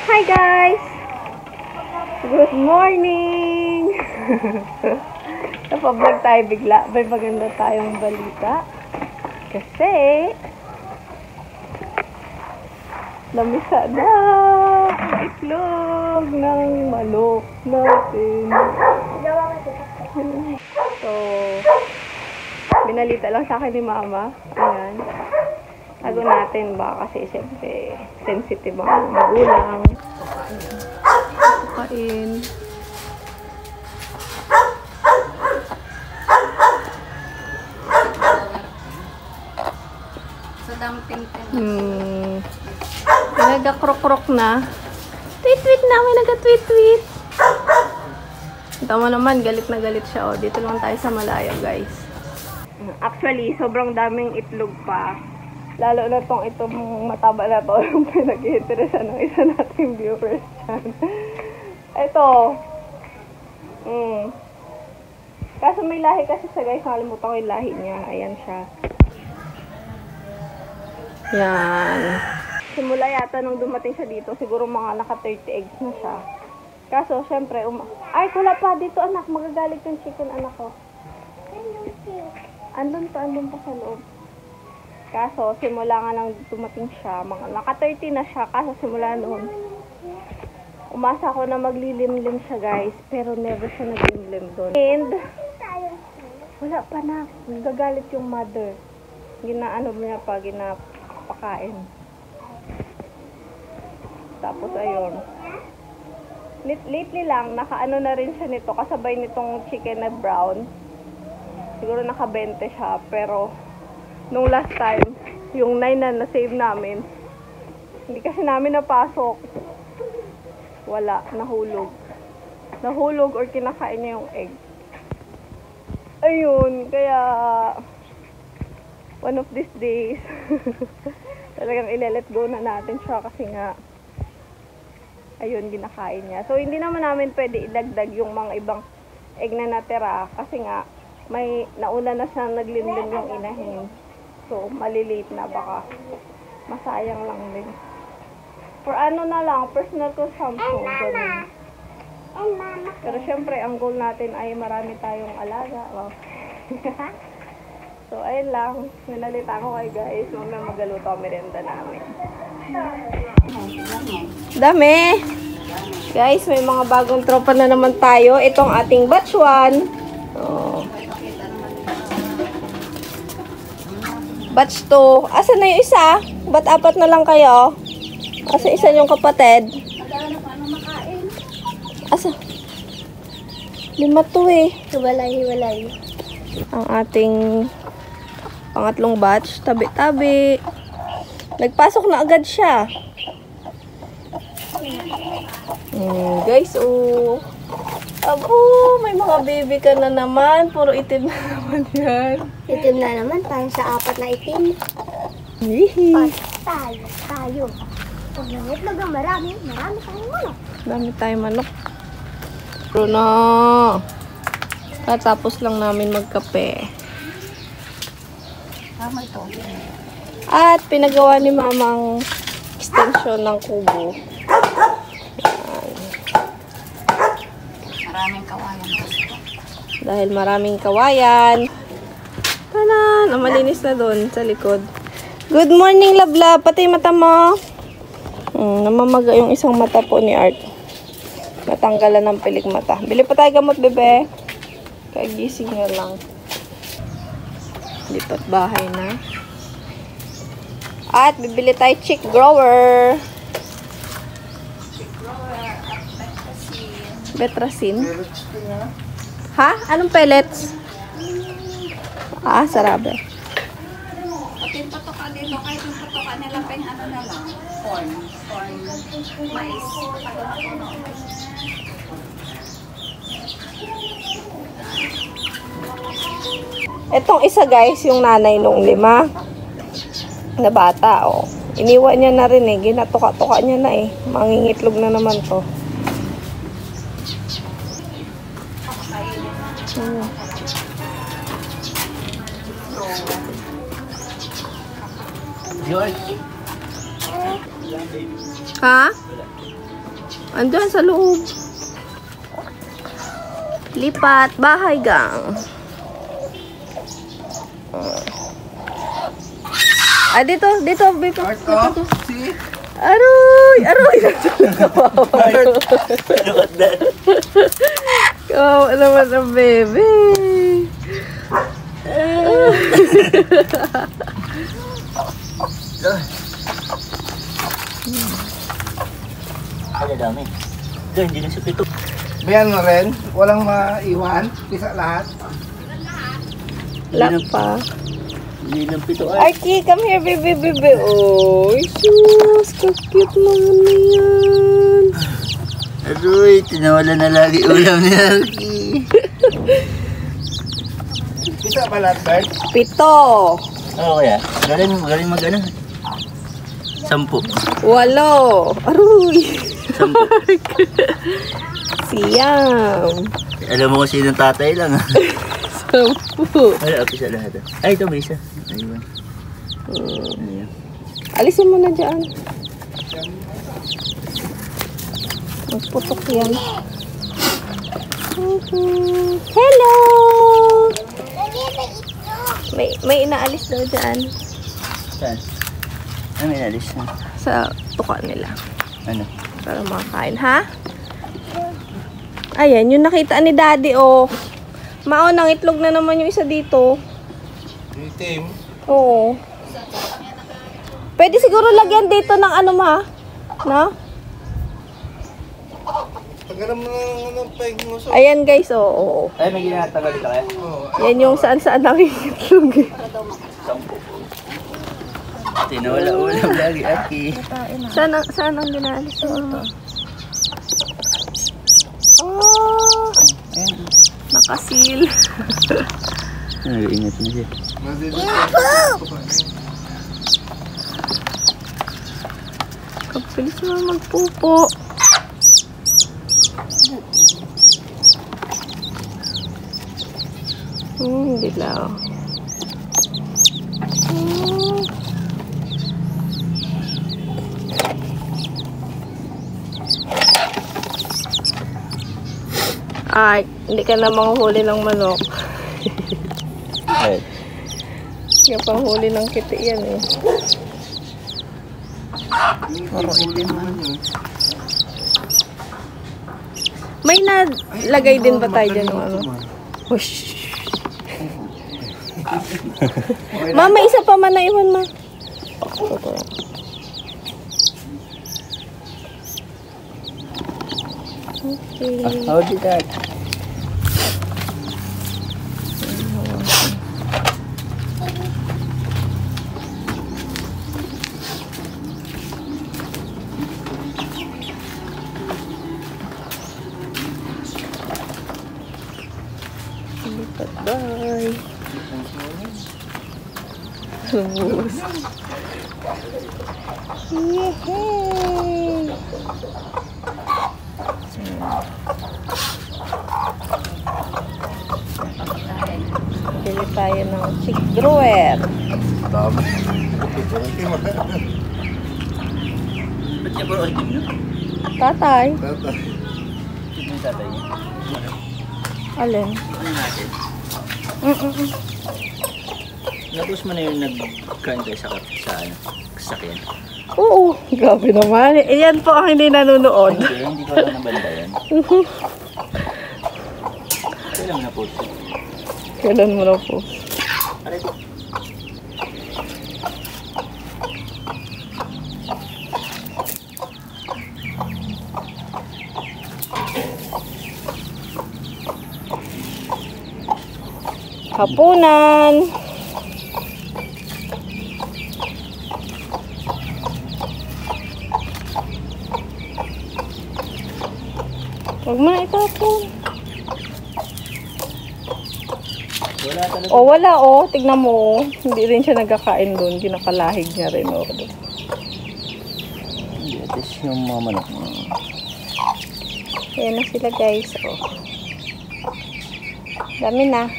Hi guys! Good morning! Napablog tayo bigla. May maganda tayong balita. Kasi lamisa na ang itlog ng manok natin. So, binalita lang sa akin ni Mama. Ayan. Tago natin ba kasi siyempre sensitive ang magulang. Kain. So, dumping ka na. Nagakrok-krok na. Tweet-tweet na. May naga-tweet-tweet. Tama naman, galit na galit siya. Oh, dito lang tayo sa Malaya, guys. Actually, sobrang daming itlog pa. Lalo na itong mataba na to yung pinag-iinteresan ng isa nating viewers dyan. Ito. Kaso may lahi kasi siya, guys. Nakalimutan ko yung lahi niya. Ayan siya. Yan. Simula yata nung dumating siya dito, siguro mga naka-30 eggs na siya. Kaso, syempre, ay, wala pa dito, anak. Magagalit yung chicken, anak ko. Andun pa sa loob. Kaso, simula nga nang dumating siya, mga naka-30 na siya, kaso simula noon, umasa ako na maglilimlim siya, guys, pero never siya naglimlim doon. And, wala pa na, gagalit yung mother. Ginaano niya pa, ginapakain. Tapos, ayun. Lately lang, nakaano na rin siya nito, kasabay nitong chicken na brown. Siguro naka-20 siya, pero nung last time, yung 9 na na-save namin, hindi kasi namin napasok. Wala, nahulog. Nahulog or kinakain niya yung egg. Ayun, kaya one of these days, talagang ile-let go na natin siya kasi nga, ayun, ginakain niya. So, hindi naman namin pwede ilagdag yung mga ibang egg na natira kasi nga, may nauna na siya naglimlim yung inahin. So, malilate na, baka masayang lang din. For ano na lang, personal consumption, ganun. Pero syempre, ang goal natin ay marami tayong alaga. Wow. So, ayun lang. Ninalita ko kayo, guys. Mamaya magaluto ang merienda namin. Dami! Guys, may mga bagong tropa na naman tayo. Itong ating batch 1. Oh. Batch 2. Asan na yung isa? Ba't 4 na lang kayo? Asa isa yung kapatid? Asa? 5 to eh. Hiwalay. Ang ating pangatlong batch. Tabi-tabi. Nagpasok na agad siya. Guys, oh. Abo, may mga baby ka na naman. Puro itim na naman yan. Itim na naman, tayo sa 4 na itim. Hihi. Tayo. Pag nangitlog ang marami tayong manok. Dami tayong manok. Bruno. Tapos lang namin magkape. Tama ito. At pinagawa ni Mamang extension ng kubo. Maraming kawayan. Dahil maraming kawayan. Tala, malinis na doon sa likod. Good morning, Lablab. Pati yung mata mo. Namamaga yung isang mata po ni Art. Natanggalan ng pilik mata. Bili pa tayo gamot, bebe. Kagising na lang. Lipat bahay na. At bibili tayo chick grower. Betrasin. Ha? Anong pellets? Sarabe. Pati yung patoka dito, kahit yung patoka nila pa yung ano na lang. Corn. Mais. Etong isa, guys, yung nanay nung 5 na bata, oh. Iniwan niya na rin eh. Ginatuka-tuka niya na eh. Mangingitlog na naman to. Ha? Andun sa loob. Lipat, bahay gang. Ah, dito, dito. See? Aroy! Kawawa naman ang bebe. Ay, dami. Ito, hindi na sa pito. Bayan mo rin, walang maiwan, pisa lahat. Lock pa. Hindi lang pito ay. Arky, come here, baby. Oh, sus, ka-cute naman na yan. Aroy, tinawala na lagi ulam ni Arky. Pisa ba lahat, Bert? 7. Oo kaya, galing mag ano. 10. 8. Aroy. 10. Siyam. Alam mo kung sino tatay lang. 10. Ay, api sa lahat. Ay, ito may isa. Ayun. Ayun. Alisin mo na dyan. Magputok yan. Hello! May inaalis daw dyan. Saan? Ano may nalis na? Sa tuka nila. Ano? Para makakain, ha? Ayan, yung nakita ni Daddy, oh. Maunang itlog na naman yung isa dito. Itim. Oo. Pwede siguro lagyan dito ng ano, ma? No? Tagalan mo ng peg mo so. Ayan, guys, oh. Oo. Ay, may ginatagal dito kaya? Yan yung saan-saan namin itlog. 10. Tinawala ulam lagi, Arky. Saan ang ginaalis mo? Oh, Ayan. nakasil. Nag-iingat na siya. Kapilis naman magpupo. Dilaw. Ay, hindi ka na manghuli ng manok. Ay. Yung panghuli ng kiti yan eh. Puro itim man. May nalagay din ba tayo dyan ng ano? Hush! Ma, may isa pa man na iwan, ma. Okay. How did that? Bye. Lubos. Yehey! Bili tayo ng chick drawer. Dami. Ba't niya puro itim na? Tatay. Itim yung tatay niya. Alin? Ano natin? Nabos mo na yung nag-kain tayo sa sasakyan. Oo, grabe naman. Iyan po ang hindi nanonood. Hindi ko alam ng banda yan. Kailan na po? Kailan mo na po? Aray ko. Hapunan. Huwag mo na itapon. Wala talaga. O, wala, o. Tignan mo, o. Hindi rin siya nagkakain doon. Kinakalahig niya rin, o. Hindi, at least yung mga manok. Ayan na sila, guys, o. Dami na.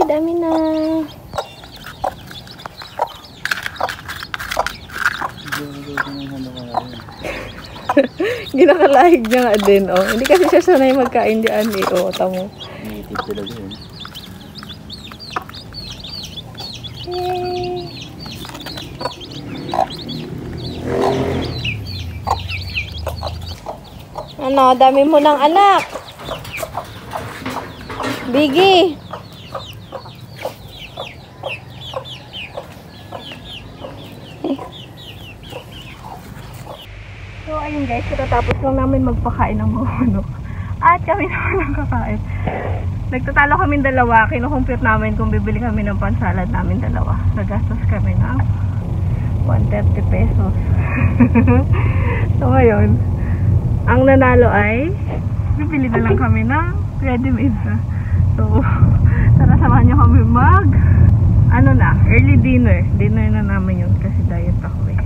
dami na. Ginakalahig niya nga din, oh. Hindi kasi siya sanay magkain diyan, eh. Oh, tamo. Native talaga yun. Yay! Ano, dami mo ng anak. Biggie. So, ayun guys, katatapos lang namin magpakain ng mga manok. At kami naman ang kakain. Nagtatalo kami dalawa, kinukumpute namin kung bibili kami ng pansalad namin dalawa. Nagastos kami ng 130 pesos. So, ngayon, ang nanalo ay bibili na lang kami ng ready-made. So, tara samahan niyo kami early dinner. Dinner na namin yun kasi diet ako eh.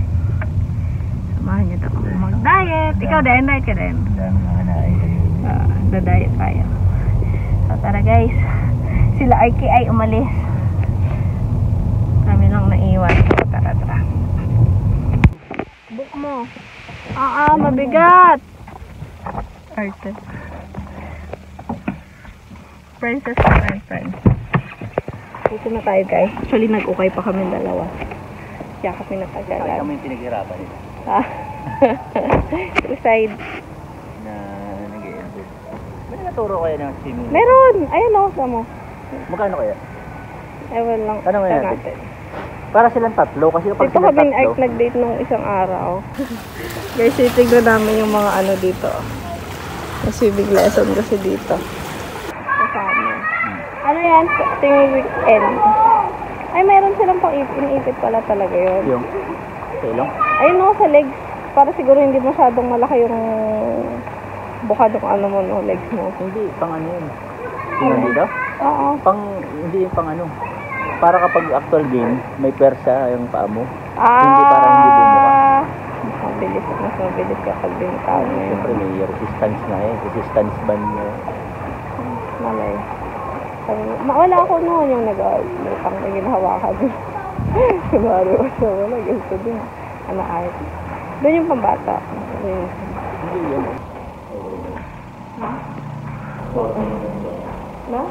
Samahan niyo ako mag-diet. Ikaw din, diet ka din. Da-diet tayo. So, tara guys. Sila ay umalis. Kami lang naiwan. So, tara. Book mo. Mabigat. Arte. Princess and friends. Dito na tayo guys. Actually, nag-ukay pa kami dalawa. Kaya kami natagalan. Kaya kami yung pinaghirapan nito. Suicide. Na nag-i-enjoy. May naturo kaya ng swimming? Meron! Ayun o, sa mo. Magkano kaya? Ewan lang. Ano nga natin? Para silang tatlo. Kasi kapag Dito silang kami tatlo, nag-date nung isang araw. Guys, titignan namin yung mga ano dito. Kasi big lesson kasi dito. Kasama. Ano yan? Ting weekend. Ay, meron silang pang iniipit pala talaga yun. yung sa ilong? Ayun o, sa legs. Para siguro hindi masyadong malaki yung bukad ng ano mo, no, legs mo. Hindi, pang ano yun. Tingnan dito? Oo. Hindi yung pang ano. Para kapag actual game, may persa yung paa mo. Ah, Hindi para hindi bumuka. mas mabilis kapag binitaw mo yun. Siyempre may resistance na eh. Resistance band na eh. Malay. Wala ako noon yung nag-alutang na ginahawakan. Kumari ko siya. Wala, gusto din. Ano art. Doon yung pambata. Hindi yun. Na?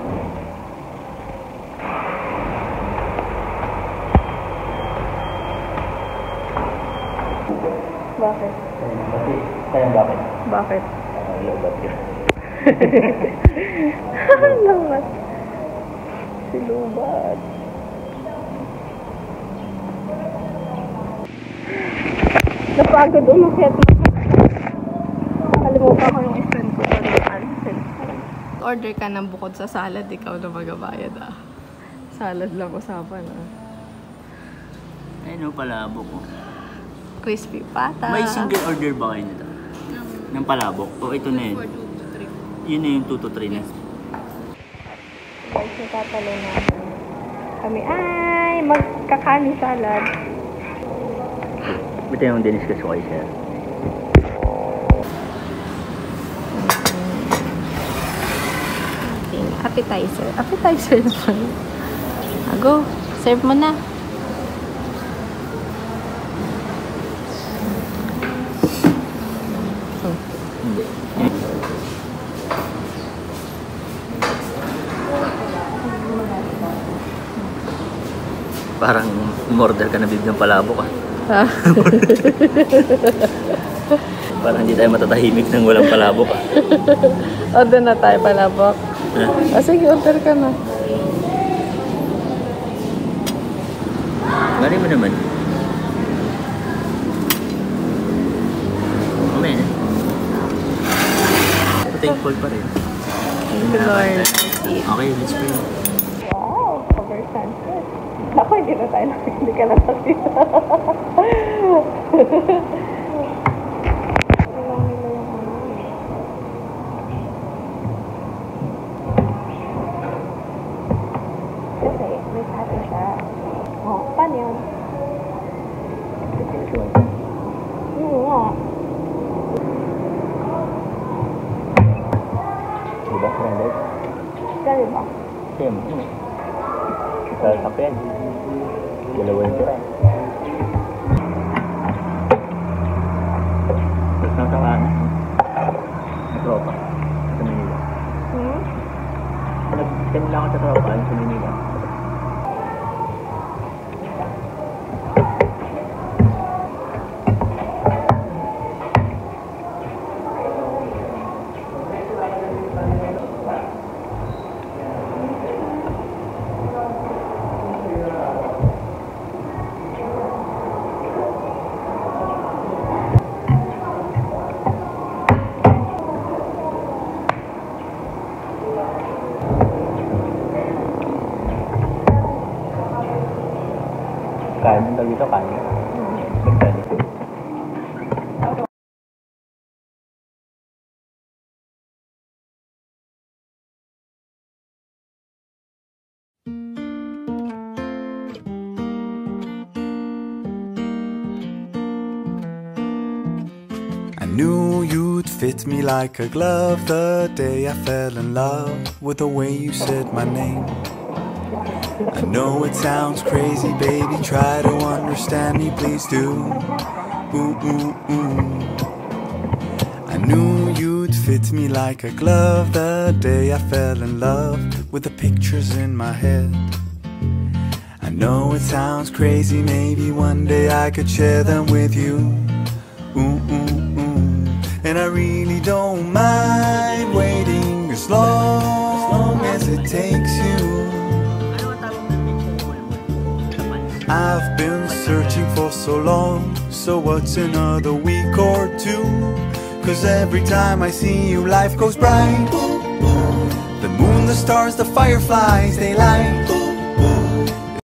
Bakit? Kaya bakit? Bakit? Lobat yun. Lamat. Si Lubat. Napagod umakyat. Kalimutan ko yung spend ko sa alisin. Order ka ng bukod sa salad, ikaw na magabayad ah. Salad lang usapan ah. Ayun o, palabok ko. Crispy pata. May single order ba kayo nito? Ng palabok? O ito na yun? Yun na yung 2 to 3 na. Guys, natatalo na kami ay magkakanin salad. Ito yung dinis ko kayo sir. Appetizer. Appetizer naman. Go. Serve mo na. Hindi. Parang umorder ka na bib ng palabok ah. Parang hindi tayo matatahimik nang walang palabok ah. Order na tayo palabok. Sige, order ka na. Gani mo naman. Amen. Thankful pa rin. Thank you, Lord. Okay, let's pray. Wow, cover sunset. Ako, hindi na tayo hindi ka na tasita. Kasi, may sate siya. Oh, paano yun? Oo nga. Diba? Friendly? Dali ba? Same. Sasakyan. Dalawang tira. Tapos natakaan. Tropa. Sa Manila. Nag-send lang ako sa tropa sa Manila. Kain daw dito, kain. I knew you'd fit me like a glove the day I fell in love with the way you said my name. I know it sounds crazy, baby, try to understand me, please do. Ooh, ooh, ooh. I knew you'd fit me like a glove the day I fell in love with the pictures in my head. I know it sounds crazy, maybe one day I could share them with you. Ooh, ooh, ooh. And I really don't mind waiting as long as it takes you. I've been searching for so long, so what's another week or two? Cause every time I see you life goes bright. The moon, the stars, the fireflies, they light.